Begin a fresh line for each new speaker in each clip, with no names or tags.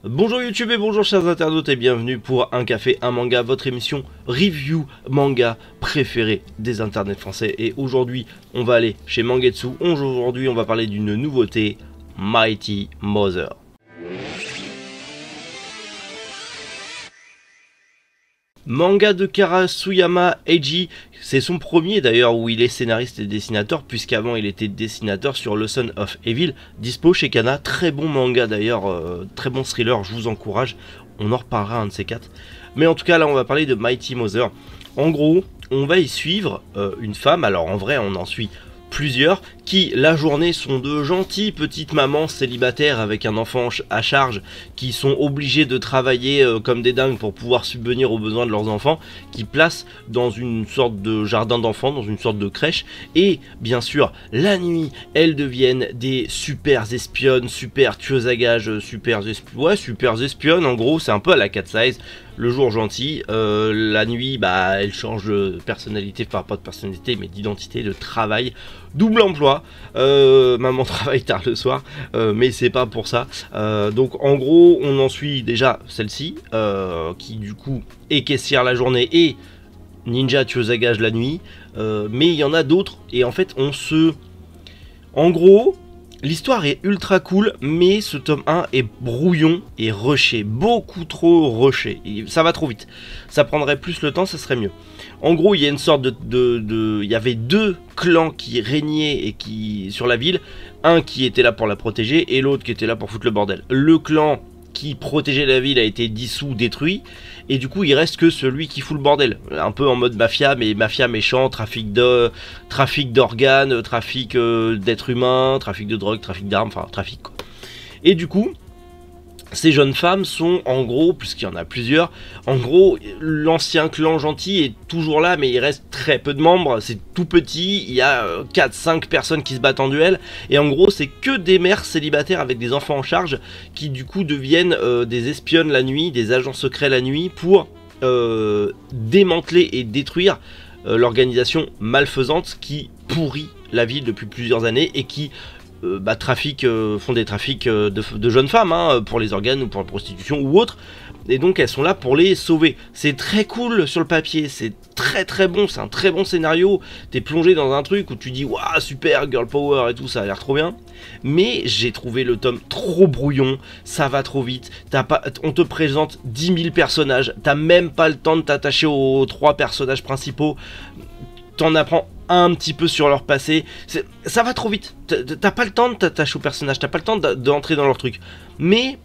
Bonjour YouTube et bonjour chers internautes et bienvenue pour Un Café, un Manga, votre émission review manga préférée des internets français. Et aujourd'hui, on va aller chez Mangetsu. Aujourd'hui, on va parler d'une nouveauté, Mighty Mother. Manga de Karasuyama Eiji, c'est son premier d'ailleurs où il est scénariste et dessinateur, puisqu'avant il était dessinateur sur Le Son of Evil, dispo chez Kana, très bon manga d'ailleurs, très bon thriller, je vous encourage, on en reparlera un de ces quatre. Mais en tout cas là on va parler de Mighty Mother. En gros, on va y suivre une femme, alors en vrai on en suit plusieurs, qui la journée sont de gentilles petites mamans célibataires avec un enfant à charge, qui sont obligées de travailler comme des dingues pour pouvoir subvenir aux besoins de leurs enfants, qui placent dans une sorte de jardin d'enfants, dans une sorte de crèche, et bien sûr la nuit elles deviennent des super espionnes, super tueuses à gages, super espionnes, en gros c'est un peu à la Cat Size. Le jour gentil, la nuit bah elle change de personnalité, enfin pas de personnalité mais d'identité, de travail, double emploi, maman travaille tard le soir, mais c'est pas pour ça. Donc en gros on en suit déjà celle-ci, qui du coup est caissière la journée et ninja tueuse à gages la nuit, mais il y en a d'autres et en fait en gros l'histoire est ultra cool, mais ce tome 1 est brouillon et rushé, beaucoup trop rushé. Ça va trop vite. Ça prendrait plus le temps, ça serait mieux. En gros, il y a une sorte il y avait deux clans qui régnaient sur la ville. Un qui était là pour la protéger et l'autre qui était là pour foutre le bordel. Le clan qui protégeait la ville a été dissous, détruit, et du coup il reste que celui qui fout le bordel, un peu en mode mafia, mais mafia méchant, trafic d'organes, trafic d'êtres humains, trafic de drogue, trafic d'armes, enfin trafic quoi. Et du coup ces jeunes femmes sont en gros, puisqu'il y en a plusieurs, en gros l'ancien clan gentil est toujours là mais il reste très peu de membres, c'est tout petit, il y a 4-5 personnes qui se battent en duel, et en gros c'est que des mères célibataires avec des enfants en charge qui du coup deviennent des espionnes la nuit, des agents secrets la nuit pour démanteler et détruire l'organisation malfaisante qui pourrit la ville depuis plusieurs années et qui font des trafics de jeunes femmes pour les organes ou pour la prostitution ou autre, et donc elles sont là pour les sauver. C'est très cool sur le papier, c'est très bon, c'est un très bon scénario, t'es plongé dans un truc où tu dis waouh super girl power et tout, ça a l'air trop bien, mais j'ai trouvé le tome trop brouillon, ça va trop vite, on te présente 10 000 personnages, t'as même pas le temps de t'attacher aux 3 personnages principaux, t'en apprends un petit peu sur leur passé, ça va trop vite, t'as pas le temps de t'attacher aux personnages, t'as pas le temps d'entrer dans leur truc, mais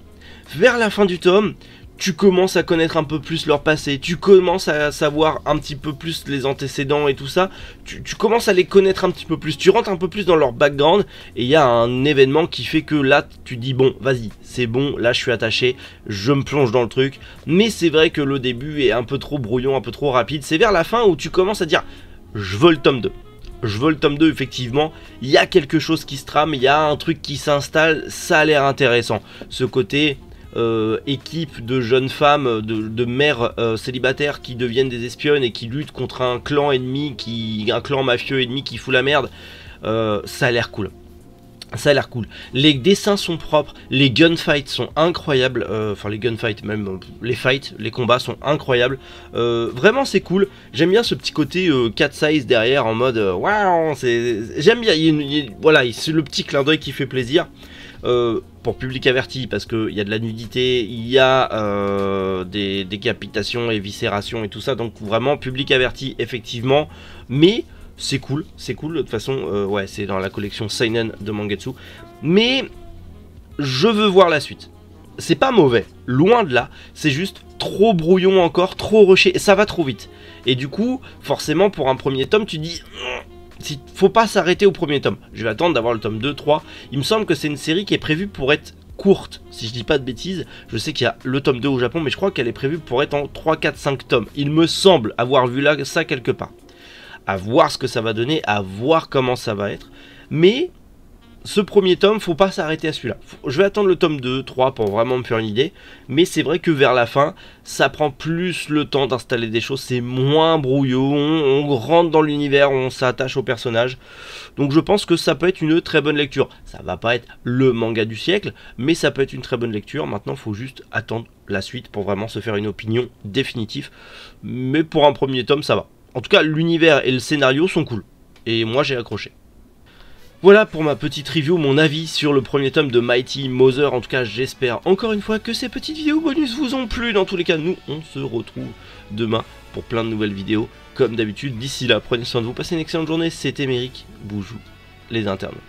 vers la fin du tome, tu commences à connaître un peu plus leur passé, tu commences à savoir un petit peu plus les antécédents et tout ça, tu commences à les connaître un petit peu plus, tu rentres un peu plus dans leur background, et il y a un événement qui fait que là, tu dis bon, vas-y, c'est bon, là je suis attaché, je me plonge dans le truc, mais c'est vrai que le début est un peu trop brouillon, un peu trop rapide, c'est vers la fin où tu commences à dire je veux le tome 2. Je veux le tome 2, effectivement, il y a quelque chose qui se trame, il y a un truc qui s'installe, ça a l'air intéressant. Ce côté équipe de jeunes femmes, de mères célibataires qui deviennent des espionnes et qui luttent contre un clan ennemi, un clan mafieux ennemi qui fout la merde, ça a l'air cool. Ça a l'air cool. Les dessins sont propres, les gunfights sont incroyables, enfin les gunfights, même les fights, les combats sont incroyables. Vraiment c'est cool. J'aime bien ce petit côté cat size derrière en mode waouh, j'aime bien. Voilà, c'est le petit clin d'œil qui fait plaisir. Pour public averti parce qu'il y a de la nudité, il y a des décapitations, éviscérations et tout ça, donc vraiment public averti effectivement, mais c'est cool de toute façon, ouais c'est dans la collection Seinen de Mangetsu, mais je veux voir la suite. C'est pas mauvais, loin de là, c'est juste trop brouillon encore, trop rushé, ça va trop vite, et du coup forcément pour un premier tome tu dis faut pas s'arrêter au premier tome, je vais attendre d'avoir le tome 2, 3, il me semble que c'est une série qui est prévue pour être courte, si je dis pas de bêtises, je sais qu'il y a le tome 2 au Japon, mais je crois qu'elle est prévue pour être en 3, 4, 5 tomes, il me semble avoir vu là ça quelque part, à voir ce que ça va donner, à voir comment ça va être, mais ce premier tome, faut pas s'arrêter à celui-là. Je vais attendre le tome 2, 3 pour vraiment me faire une idée. Mais c'est vrai que vers la fin, ça prend plus le temps d'installer des choses. C'est moins brouillon, on rentre dans l'univers, on s'attache au personnage. Donc je pense que ça peut être une très bonne lecture. Ça va pas être le manga du siècle, mais ça peut être une très bonne lecture. Maintenant, il faut juste attendre la suite pour vraiment se faire une opinion définitive. Mais pour un premier tome, ça va. En tout cas, l'univers et le scénario sont cool. Et moi, j'ai accroché. Voilà pour ma petite review, mon avis sur le premier tome de Mighty Mother. En tout cas, j'espère encore une fois que ces petites vidéos bonus vous ont plu. Dans tous les cas, nous, on se retrouve demain pour plein de nouvelles vidéos. Comme d'habitude, d'ici là, prenez soin de vous, passez une excellente journée. C'était Méric, Boujou, les internautes.